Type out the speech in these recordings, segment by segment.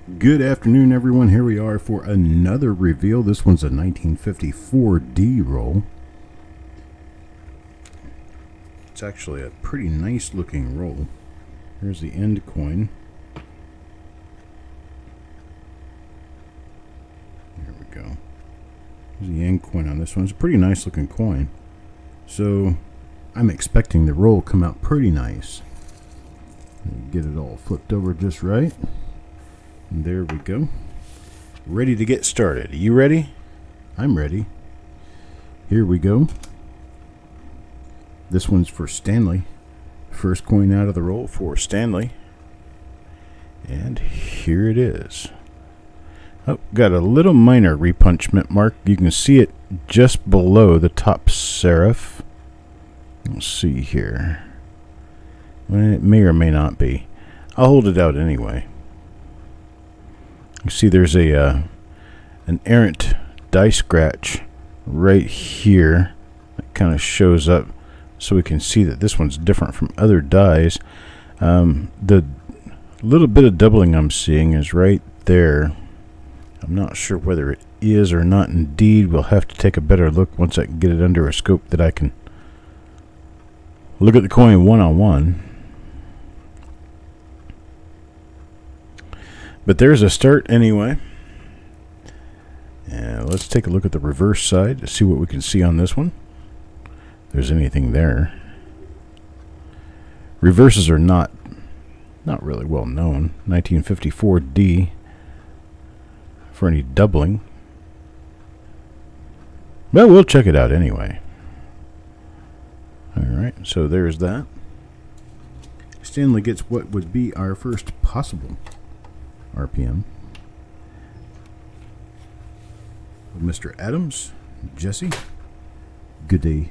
Good afternoon, everyone. Here we are for another reveal. This one's a 1954 D roll. It's actually a pretty nice looking roll. Here's the end coin. There we go. Here's the end coin on this one. It's a pretty nice looking coin. So I'm expecting the roll to come out pretty nice. Get it all flipped over just right. And there we go. Ready to get started. Are you ready? I'm ready. Here we go. This one's for Stanley. First coin out of the roll for Stanley. And here it is. Oh, got a little minor repunchment mark. You can see it just below the top serif. Let's see here. Well, it may or may not be. I'll hold it out anyway. You see there's an errant die scratch right here that kind of shows up so we can see that this one's different from other dies. The little bit of doubling I'm seeing is right there. I'm not sure whether it is or not indeed. We'll have to take a better look once I can get it under a scope that I can look at the coin one-on-one. But there's a start anyway. And let's take a look at the reverse side to see what we can see on this one. If there's anything there. Reverses are not really well known. 1954 D for any doubling. Well, we'll check it out anyway. Alright, so there's that. Stanley gets what would be our first possible RPM. Mr. Adams, Jesse, good day,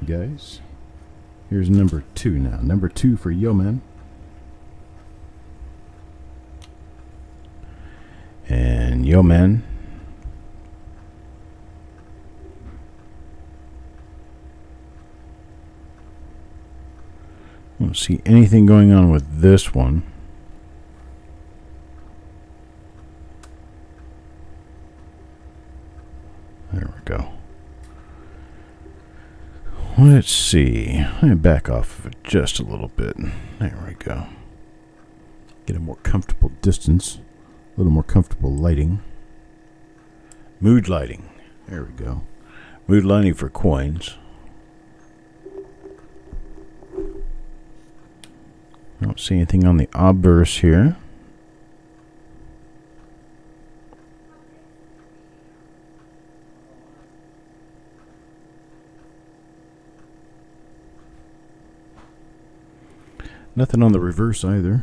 guys. Here's number 2 now. Number 2 for Yeoman. And Yeoman. I don't see anything going on with this one. There we go. Let's see. Let me back off of it just a little bit. There we go. Get a more comfortable distance. A little more comfortable lighting. Mood lighting. There we go. Mood lighting for coins. I don't see anything on the obverse here. Nothing on the reverse either.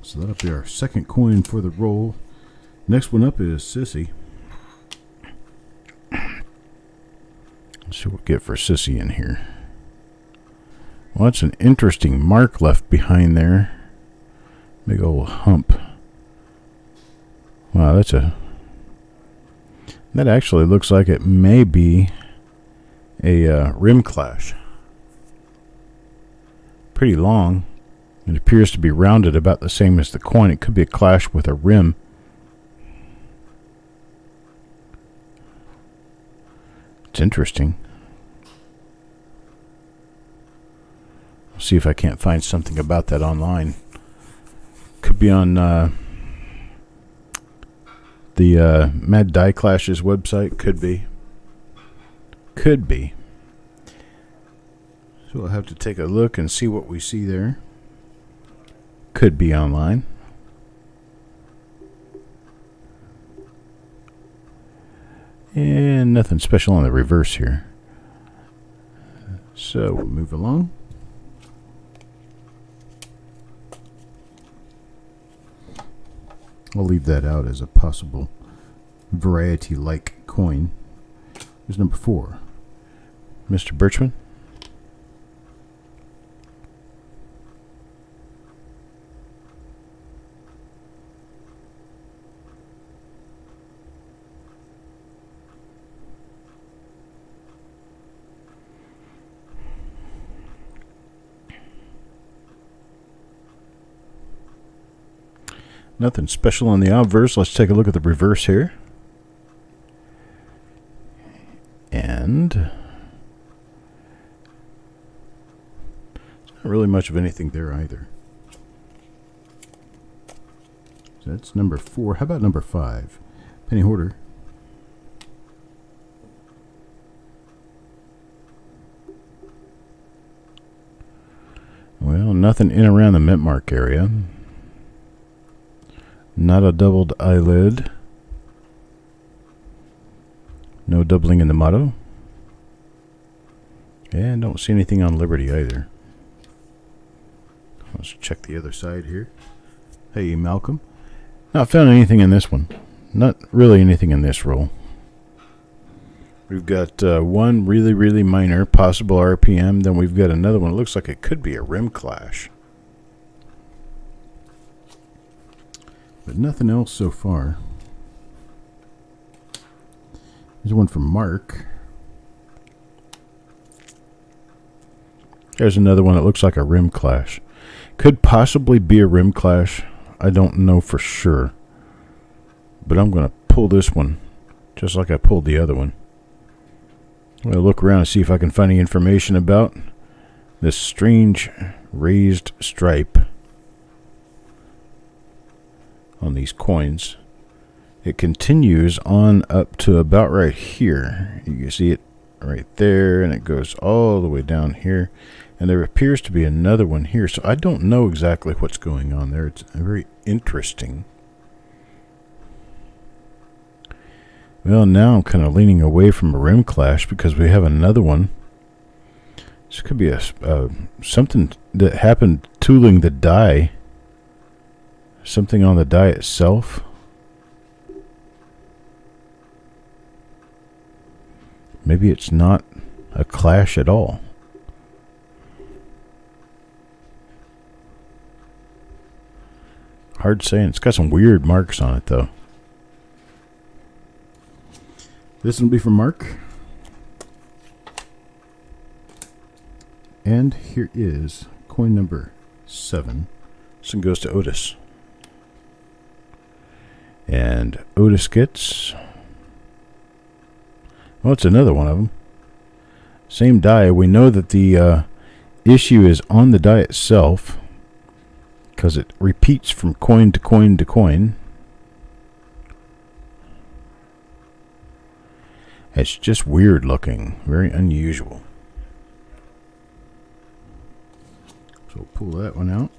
So that'll be our second coin for the roll. Next one up is Sissy. Let's see what we get for Sissy in here. Well, that's an interesting mark left behind there. Big old hump. Wow, that actually looks like it may be a rim clash. Pretty long. It appears to be rounded about the same as the coin. It could be a clash with a rim. It's interesting. I'll see if I can't find something about that online. Could be on the Mad Die Clash's website. Could be. Could be. So we'll have to take a look and see what we see there. Could be online. And nothing special on the reverse here. So we'll move along. I'll leave that out as a possible variety-like coin. Here's number 4. Mr. Birchman. Nothing special on the obverse. Let's take a look at the reverse here. And there's not really much of anything there either. So that's number 4. How about number 5? Penny Hoarder. Well, nothing in around the mint mark area. Not a doubled eyelid. No doubling in the motto. And don't see anything on Liberty either. Let's check the other side here. Hey, Malcolm. Not found anything in this one. Not really anything in this roll. We've got one really, really minor possible RPM. Then we've got another one. It looks like it could be a rim clash. But nothing else so far. Here's one from Mark. There's another one that looks like a rim clash. Could possibly be a rim clash. I don't know for sure. But I'm going to pull this one just like I pulled the other one. I'm going to look around and see if I can find any information about this strange raised stripe on these coins. It continues on up to about right here. You can see it right there, and it goes all the way down here. And there appears to be another one here. So I don't know exactly what's going on there. It's very interesting. Well, now I'm kind of leaning away from a rim clash because we have another one. This could be a something that happened tooling the die. Something on the die itself. Maybe it's not a clash at all. Hard saying. It's got some weird marks on it, though. This will be from Mark. And here is coin number 7. This one goes to Otis. And Otis gets... well, it's another one of them. Same die. We know that the issue is on the die itself because it repeats from coin to coin to coin. It's just weird looking. Very unusual. So we'll pull that one out.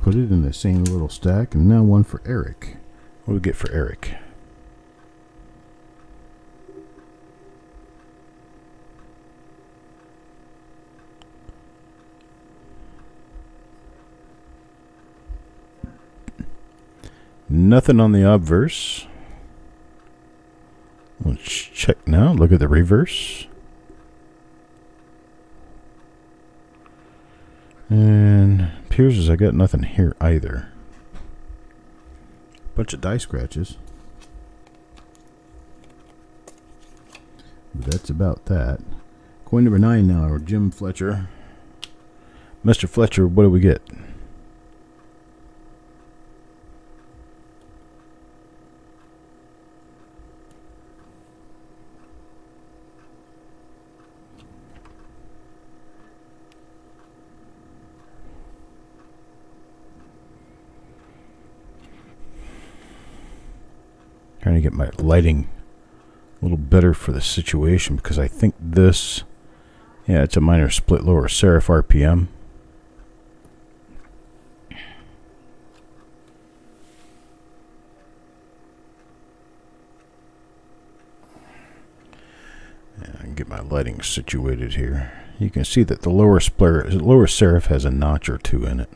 Put it in the same little stack. And now one for Eric. What do we get for Eric? Nothing on the obverse. Let's check now. Look at the reverse. And appears as I got nothing here either. Bunch of die scratches. But that's about that. Coin number 9 now, or Jim Fletcher. Mr. Fletcher, what do we get? Trying to get my lighting a little better for the situation because I think this, yeah, it's a minor split lower serif RPM. And I can get my lighting situated here. You can see that the lower serif has a notch or two in it.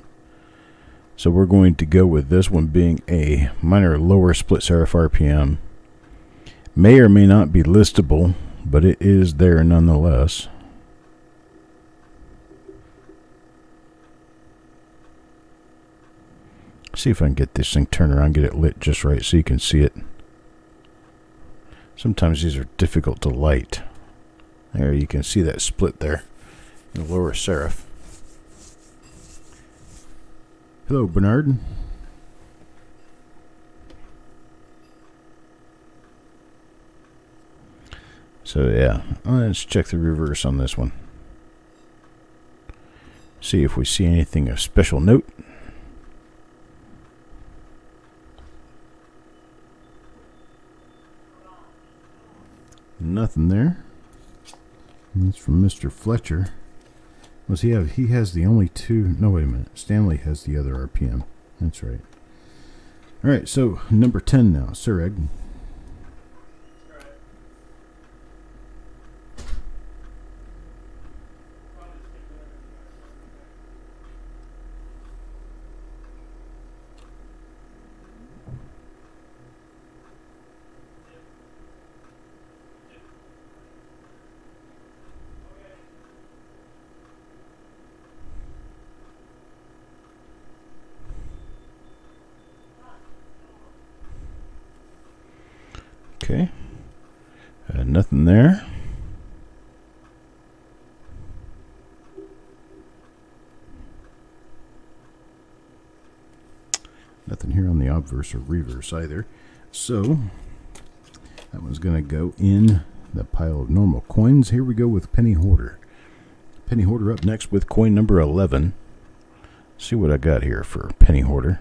So we're going to go with this one being a minor lower split serif RPM. May or may not be listable, but it is there nonetheless. See if I can get this thing turned around, get it lit just right so you can see it. Sometimes these are difficult to light. There, you can see that split there in the lower serif. Hello, Bernard. So yeah, let's check the reverse on this one. See if we see anything of special note. Nothing there. That's from Mr. Fletcher. What's he have? He has the only two. No, wait a minute. Stanley has the other RPM. That's right. All right, so number 10 now, Sir Egg. Okay, nothing there. Nothing here on the obverse or reverse either. So that one's going to go in the pile of normal coins. Here we go with Penny Hoarder. Penny Hoarder up next with coin number 11. See what I got here for Penny Hoarder.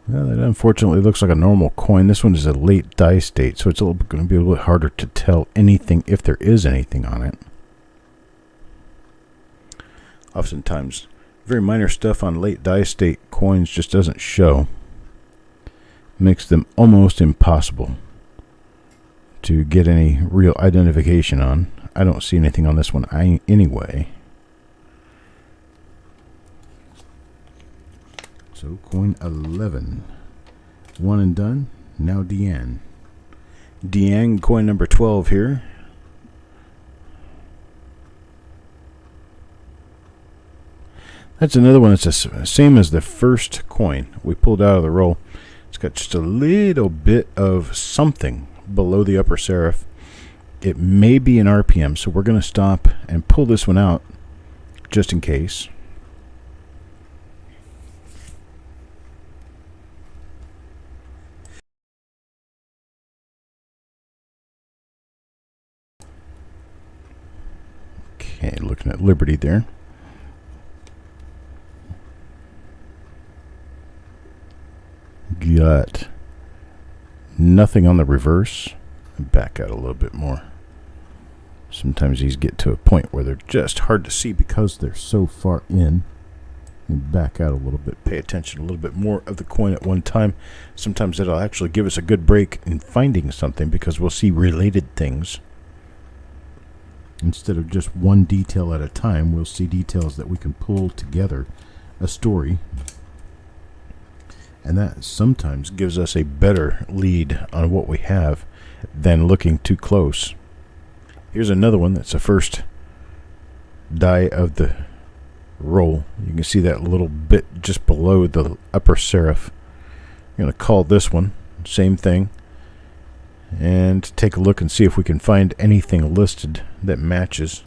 Well, that unfortunately looks like a normal coin. This one is a late die state, so it's going to be a little bit harder to tell anything, if there is anything on it. Oftentimes, very minor stuff on late die state coins just doesn't show. Makes them almost impossible to get any real identification on. I don't see anything on this one anyway. So coin 11, one and done. Now Deanne. Deanne, coin number 12 here. That's another one that's the same as the first coin we pulled out of the roll. It's got just a little bit of something below the upper serif. It may be an RPM, so we're going to stop and pull this one out just in case. Okay, looking at Liberty there. Got nothing on the reverse. Back out a little bit more. Sometimes these get to a point where they're just hard to see because they're so far in. And back out a little bit. Pay attention a little bit more of the coin at one time. Sometimes that'll actually give us a good break in finding something because we'll see related things. Instead of just one detail at a time, we'll see details that we can pull together a story. And that sometimes gives us a better lead on what we have than looking too close. Here's another one that's the first die of the roll. You can see that little bit just below the upper serif. I'm going to call this one. Same thing. And take a look and see if we can find anything listed that matches.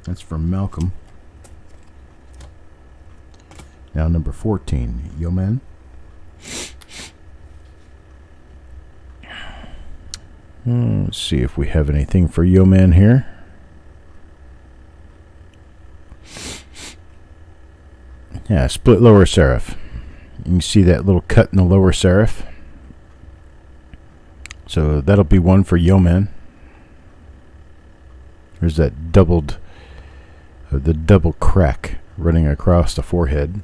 That's from Malcolm. Now number 14, Yeoman. Let's see if we have anything for Yeoman here. Yeah, split lower serif. You can see that little cut in the lower serif. So that'll be one for Yeoman. There's that the double crack running across the forehead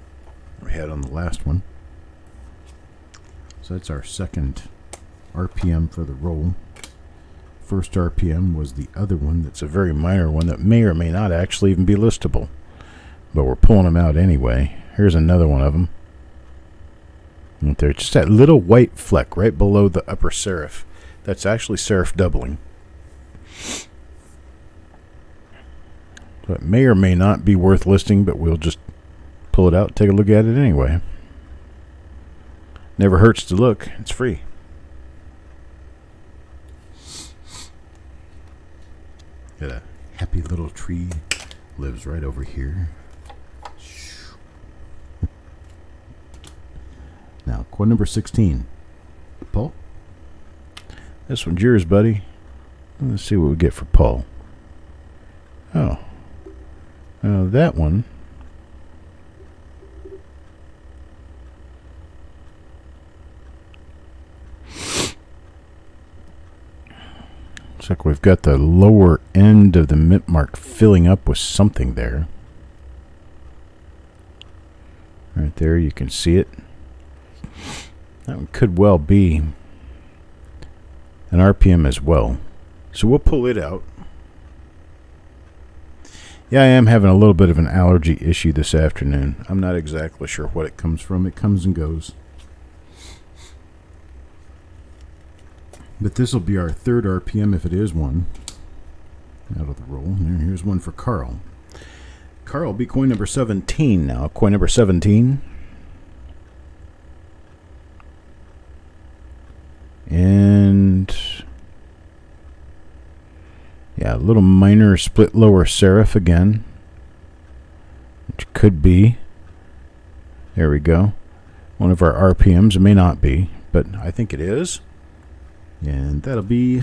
we had on the last one. So that's our second RPM for the roll. First RPM was the other one that's a very minor one that may or may not actually even be listable. But we're pulling them out anyway. Here's another one of them. Right there, just that little white fleck right below the upper serif. That's actually serif doubling. So it may or may not be worth listing, but we'll just pull it out and take a look at it anyway. Never hurts to look. It's free. Got a happy little tree lives right over here. Now, coin number 16. Paul? This one's yours, buddy. Let's see what we get for Paul. Oh. That one. Looks like we've got the lower end of the mint mark filling up with something there. Right there, you can see it. That one could well be an RPM as well. So we'll pull it out. Yeah, I am having a little bit of an allergy issue this afternoon. I'm not exactly sure what it comes from. It comes and goes. But this will be our third RPM if it is one. Out of the roll. Here's one for Carl. Carl will be coin number 17 now. Coin number 17. And yeah, a little minor split lower serif again, which could be, there we go, one of our RPMs. It may not be, but I think it is. And that'll be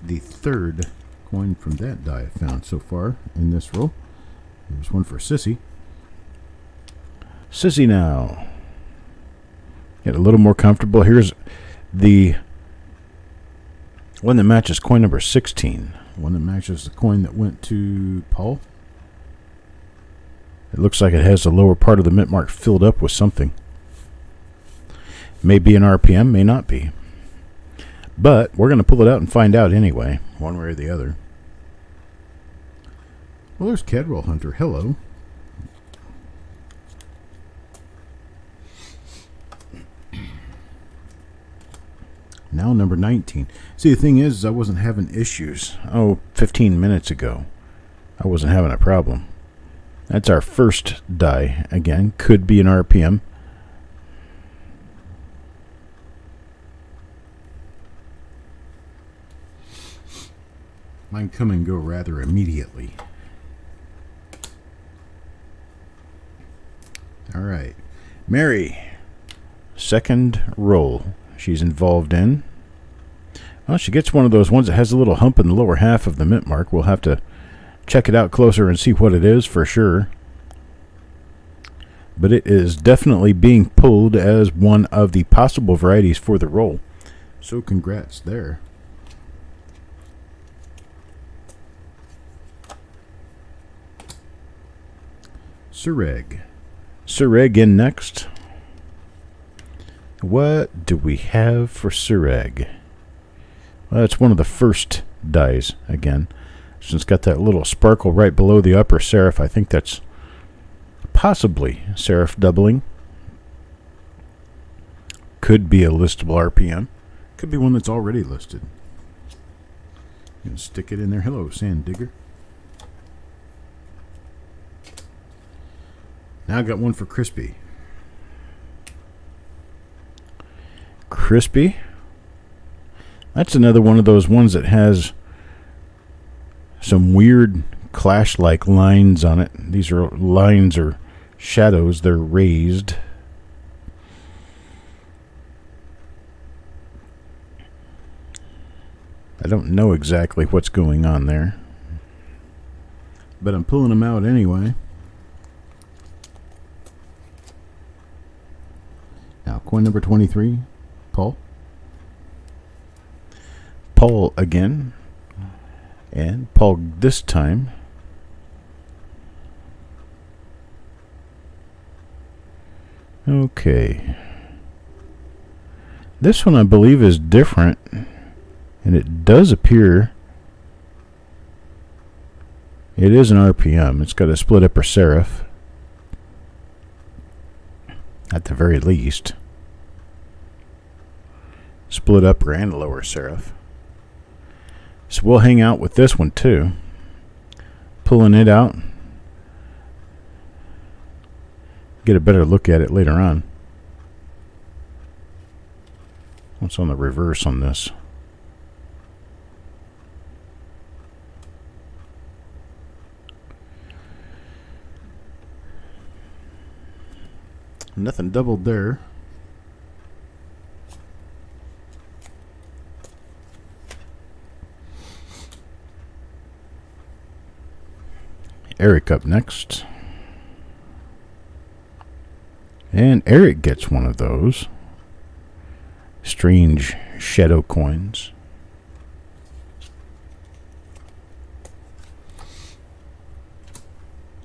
the third coin from that die I found so far in this roll. There's one for Sissy. Sissy now. Get a little more comfortable. Here's the one that matches coin number 16. One that matches the coin that went to Paul. It looks like it has the lower part of the mint mark filled up with something. May be an RPM, may not be. But we're going to pull it out and find out anyway, one way or the other. Well, there's Cadwell Hunter. Hello. Now number 19. See, the thing is I wasn't having issues. 15 minutes ago. I wasn't having a problem. That's our first die. Again, could be an RPM. Mine come and go rather immediately. All right. Mary. Second roll she's involved in. Well, she gets one of those ones that has a little hump in the lower half of the mint mark. We'll have to check it out closer and see what it is for sure. But it is definitely being pulled as one of the possible varieties for the roll. So congrats there. Sureg. Sureg in next. What do we have for Sureg? Well, it's one of the first dies again. Since it's got that little sparkle right below the upper serif, I think that's possibly serif doubling. Could be a listable RPM. Could be one that's already listed. You can stick it in there. Hello, Sand Digger. Now I got one for Crispy. Crispy. That's another one of those ones that has some weird clash-like lines on it. These are lines or shadows. They're raised. I don't know exactly what's going on there, but I'm pulling them out anyway. Now, coin number 23, Paul. Paul again. And Paul this time. Okay. This one I believe is different. And it does appear it is an RPM. It's got a split upper serif. At the very least. Split upper and lower serif. So we'll hang out with this one too. Pulling it out. Get a better look at it later on. What's on the reverse on this? nothing doubled there. Eric up next. And Eric gets one of those strange shadow coins.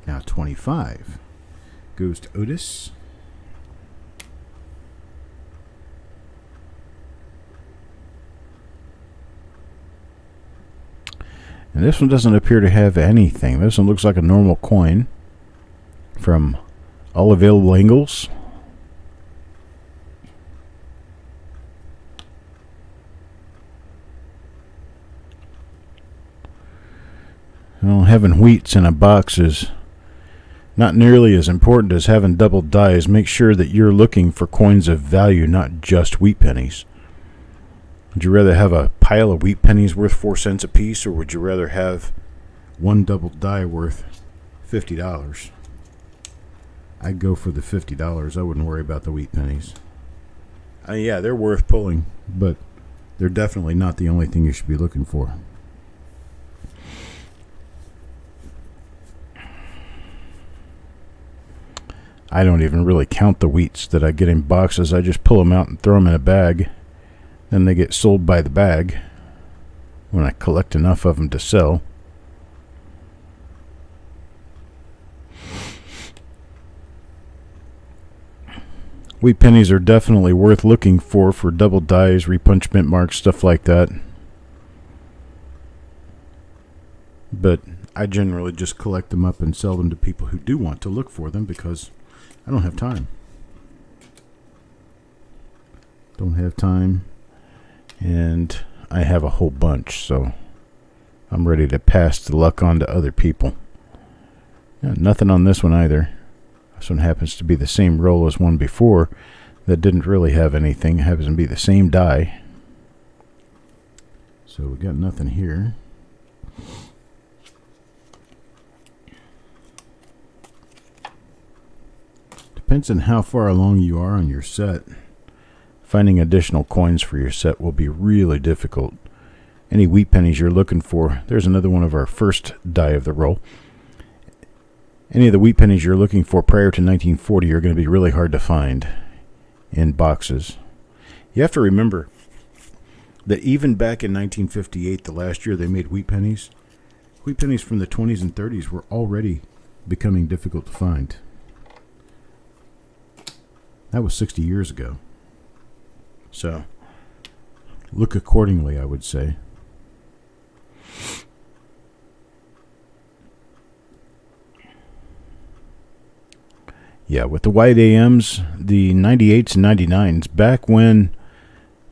Now 25 goes to Otis. And this one doesn't appear to have anything. This one looks like a normal coin from all available angles. Well, having wheats in a box is not nearly as important as having double dies. Make sure that you're looking for coins of value, not just wheat pennies. Would you rather have a pile of wheat pennies worth 4 cents a piece, or would you rather have one double die worth $50? I'd go for the $50. I wouldn't worry about the wheat pennies. Yeah, they're worth pulling, but they're definitely not the only thing you should be looking for. I don't even really count the wheats that I get in boxes. I just pull them out and throw them in a bag. Then they get sold by the bag when I collect enough of them to sell. Wheat pennies are definitely worth looking for double dies, repunchment marks, stuff like that. But I generally just collect them up and sell them to people who do want to look for them because I don't have time. Don't have time. And I have a whole bunch, so I'm ready to pass the luck on to other people. Yeah, nothing on this one either. This one happens to be the same roll as one before that didn't really have anything. It happens to be the same die. So we got nothing here. Depends on how far along you are on your set. Finding additional coins for your set will be really difficult. Any wheat pennies you're looking for, there's another one of our first die of the roll. Any of the wheat pennies you're looking for prior to 1940 are going to be really hard to find in boxes. You have to remember that even back in 1958, the last year they made wheat pennies from the 20s and 30s were already becoming difficult to find. That was 60 years ago. So, look accordingly, I would say. Yeah, with the white AMs, the 98s and 99s, back when,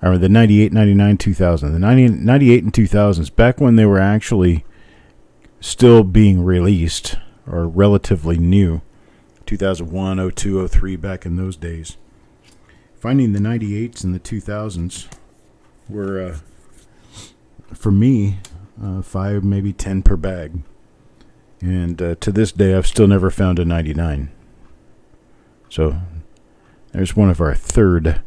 or the 98, 99, 2000, the 98 and 2000s, back when they were actually still being released, or relatively new, 2001, 02, 03, back in those days. Finding the 98s and the 2000s were, for me, 5, maybe 10 per bag. And to this day, I've still never found a 99. So there's one of our third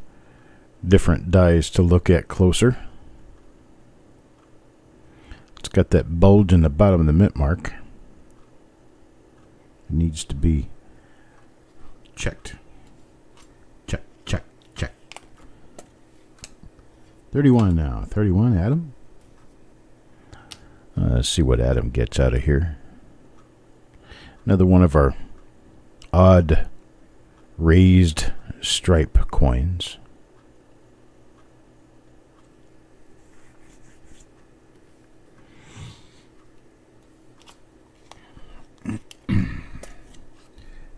different dies to look at closer. It's got that bulge in the bottom of the mint mark. It needs to be checked. Check, check, check. 31 now. 31, Adam. Let's see what Adam gets out of here. Another one of our odd raised stripe coins.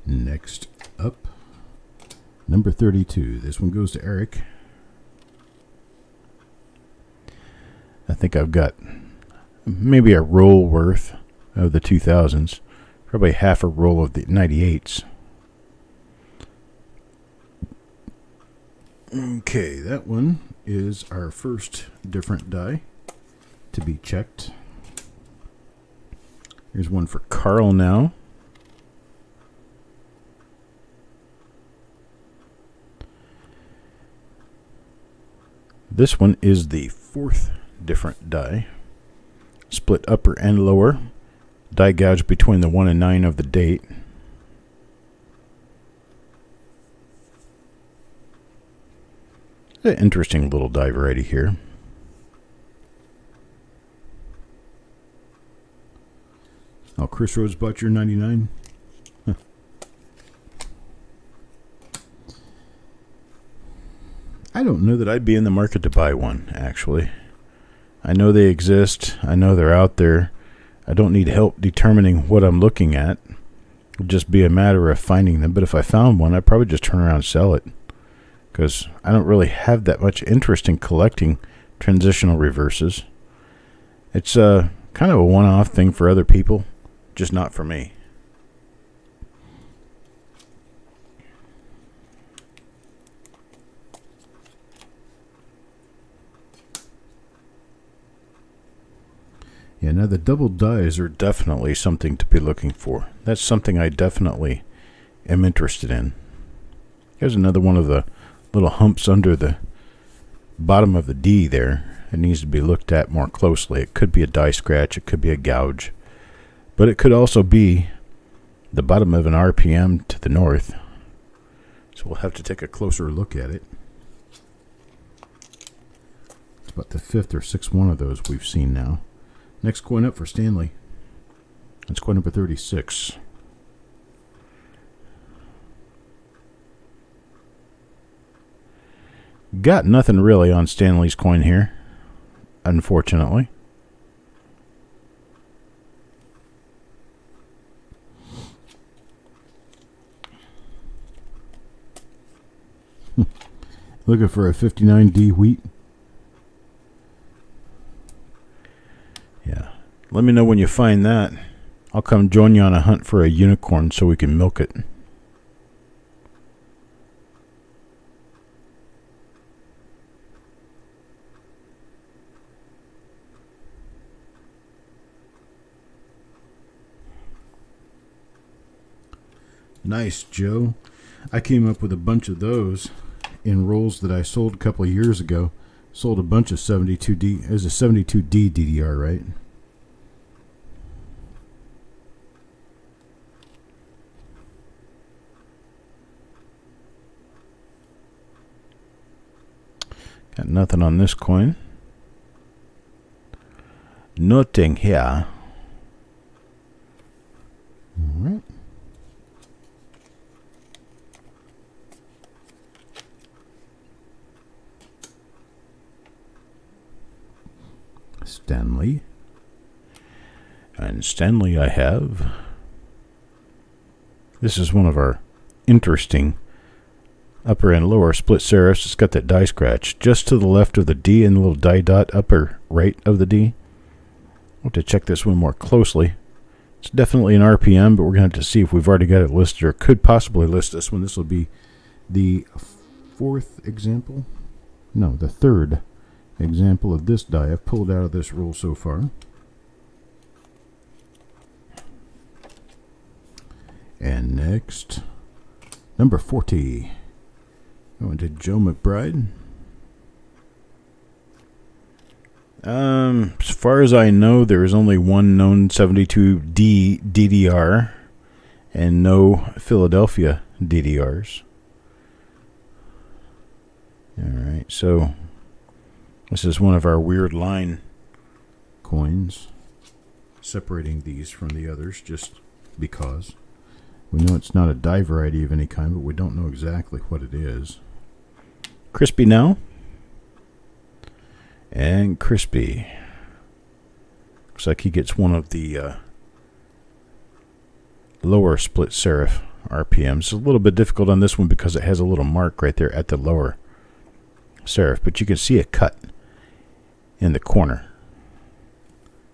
Next up, number 32. This one goes to Eric. I think I've got maybe a roll worth of the 2000s. Probably half a roll of the 98s. Okay, that one is our first different die to be checked. Here's one for Carl now. This one is the fourth different die. Split upper and lower. Die gouge between the 1 and 9 of the date. An interesting little die variety here. Oh, Chris Rhodes bought your 99? Huh. I don't know that I'd be in the market to buy one, actually. I know they exist. I know they're out there. I don't need help determining what I'm looking at. It would just be a matter of finding them. But if I found one, I'd probably just turn around and sell it. Because I don't really have that much interest in collecting transitional reverses. It's kind of a one-off thing for other people. Just not for me. Yeah, now the double dies are definitely something to be looking for. That's something I definitely am interested in. Here's another one of the little humps under the bottom of the D there. It needs to be looked at more closely. It could be a die scratch. It could be a gouge. But it could also be the bottom of an RPM to the north. So we'll have to take a closer look at it. It's about the fifth or sixth one of those we've seen now. Next coin up for Stanley. That's coin number 36. Got nothing really on Stanley's coin here, unfortunately. Looking for a 59D wheat. Yeah. Let me know when you find that. I'll come join you on a hunt for a unicorn so we can milk it. Nice, Joe. I came up with a bunch of those in rolls that I sold a couple of years ago. Sold a bunch of 72D. It was a 72D DDR, right? Got nothing on this coin. Nothing here. All right. Stanley. And Stanley I have. This is one of our interesting upper and lower split serifs. It's got that die scratch just to the left of the D and a little die dot upper right of the D. I'll have to check this one more closely. It's definitely an RPM, but we're going to have to see if we've already got it listed or could possibly list this one. This will be the fourth example. No, the third example of this die I've pulled out of this roll so far. And next, number 40. Going to Joe McBride. As far as I know, there is only one known 72D DDR and no Philadelphia DDRs. Alright, so this is one of our weird line coins. Separating these from the others just because. We know it's not a die variety of any kind, but we don't know exactly what it is. Crispy now. And Crispy. Looks like he gets one of the lower split serif RPMs. It's a little bit difficult on this one because it has a little mark right there at the lower serif. But you can see a cut in the corner.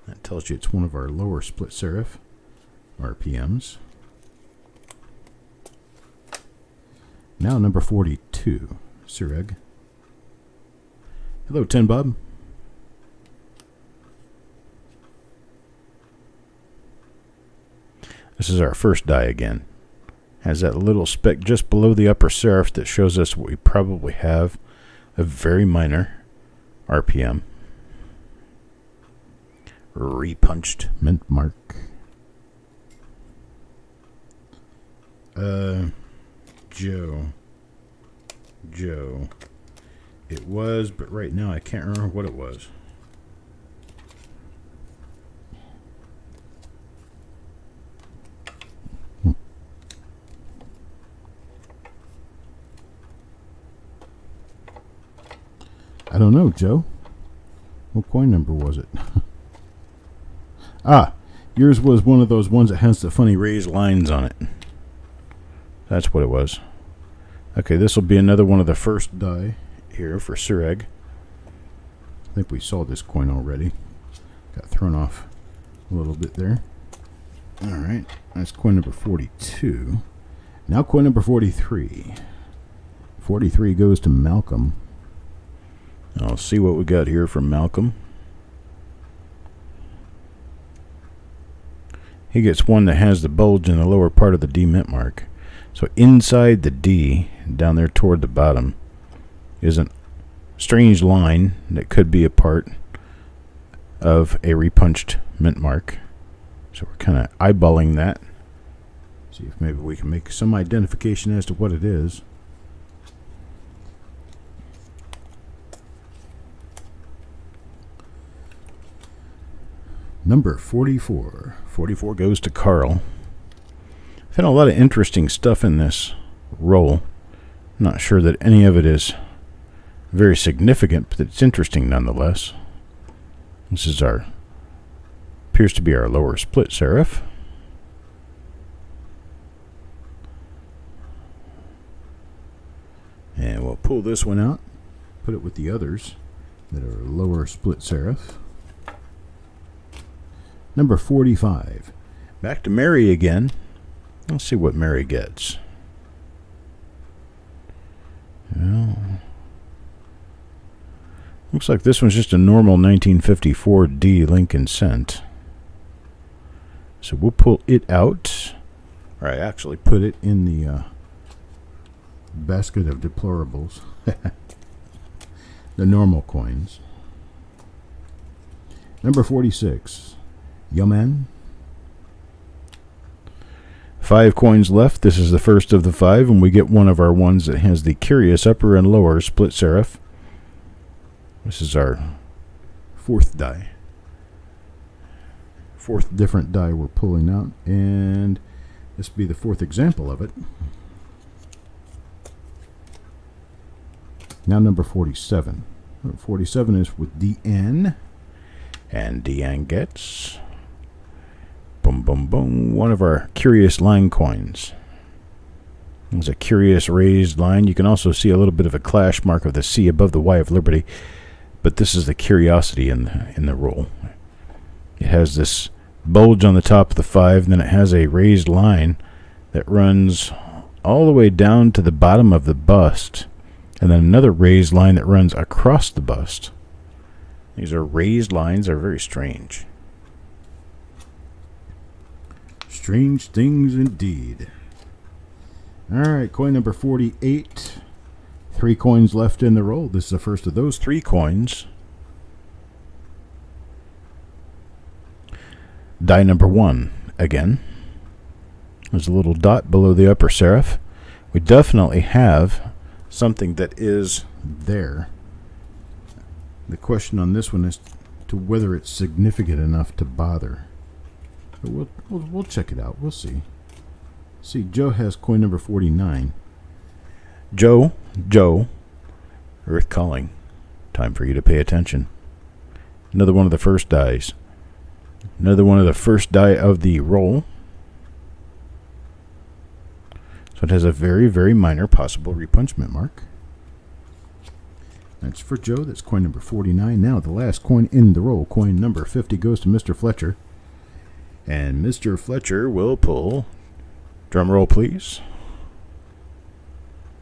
That tells you it's one of our lower split serif RPMs. Now number 42, Sireg. Hello, Tin Bob. This is our first die again. Has that little speck just below the upper serif that shows us what we probably have. A very minor RPM. Repunched mint mark. Joe. It was, but right now I can't remember what it was. I don't know, Joe. What coin number was it? Yours was one of those ones that has the funny raised lines on it. That's what it was. Okay, this will be another one of the first die here for Sureg. I think we saw this coin already. Got thrown off a little bit there. Alright, that's coin number 42. Now coin number 43. 43 goes to Malcolm. I'll see what we got here from Malcolm. He gets one that has the bulge in the lower part of the D mint mark. So inside the D, down there toward the bottom, is a strange line that could be a part of a repunched mint mark. So we're kind of eyeballing that. See if maybe we can make some identification as to what it is. Number 44. 44 goes to Carl. I've had a lot of interesting stuff in this roll. I'm not sure that any of it is very significant, but it's interesting nonetheless. This is appears to be our lower split serif. And we'll pull this one out, put it with the others that are lower split serif. Number 45. Back to Mary again. Let's see what Mary gets. Well, looks like this one's just a normal 1954 D Lincoln cent. So we'll pull it out. Or I actually put it in the basket of deplorables. The normal coins. Number 46. Yoman. 5 coins left. This is the first of the 5, and we get one of our ones that has the curious upper and lower split serif. This is our 4th die. 4th different die we're pulling out, and this will be the 4th example of it. Now number 47. 47 is with DN, and DN gets... boom, boom, boom. One of our curious line coins. There's a curious raised line. You can also see a little bit of a clash mark of the C above the Y of Liberty. But this is the curiosity in the roll. It has this bulge on the top of the 5. And then it has a raised line that runs all the way down to the bottom of the bust. And then another raised line that runs across the bust. These are raised lines. They're very strange. Strange things indeed. Alright, coin number 48. 3 coins left in the roll. This is the first of those 3 coins. Die number 1 again. There's a little dot below the upper serif. We definitely have something that is there. The question on this one is to whether it's significant enough to bother. We'll check it out. We'll see. See, Joe has coin number 49. Joe, Earth calling. Time for you to pay attention. Another one of the first dies. Another one of the first die of the roll. So it has a very, very minor possible repunchment mark. That's for Joe. That's coin number 49. Now the last coin in the roll, coin number 50, goes to Mr. Fletcher. And Mr. Fletcher will pull, drum roll please.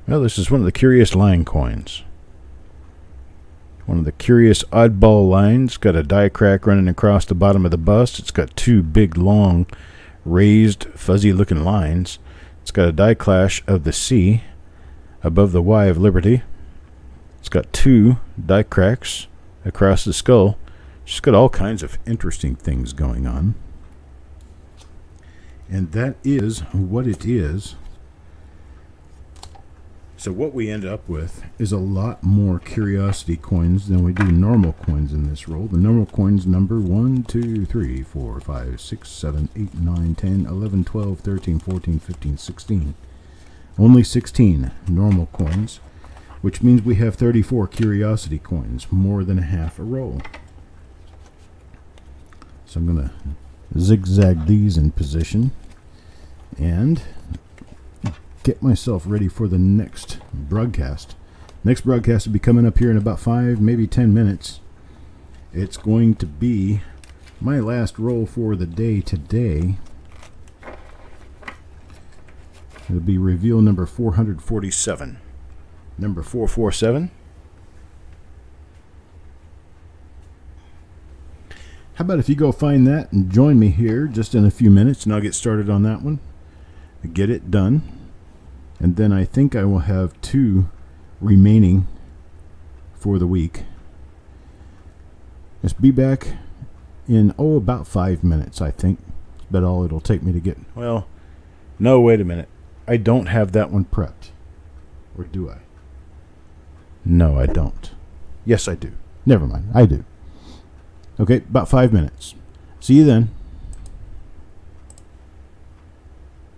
Well, this is one of the curious line coins. One of the curious oddball lines. Got a die crack running across the bottom of the bust. It's got 2 big, long, raised, fuzzy-looking lines. It's got a die clash of the C above the Y of Liberty. It's got 2 die cracks across the skull. Just got all kinds of interesting things going on. And that is what it is. So what we end up with is a lot more curiosity coins than we do normal coins in this roll. The normal coins number 1, 2, 3, 4, 5, 6, 7, 8, 9, 10, 11, 12, 13, 14, 15, 16. Only 16 normal coins, which means we have 34 curiosity coins, more than half a roll. So I'm going to zigzag these in position and get myself ready for the next broadcast. Next broadcast will be coming up here in about 5, maybe 10 minutes. It's going to be my last roll for the day today. It'll be reveal number 447. Number 447. How about if you go find that and join me here just in a few minutes, and I'll get started on that one. Get it done. And then I think I will have 2 remaining for the week. Just be back in, about 5 minutes, I think. That's about all it'll take me to get. Well, no, wait a minute. I don't have that one prepped. Or do I? No, I don't. Yes, I do. Never mind. I do. Okay, about 5 minutes. See you then.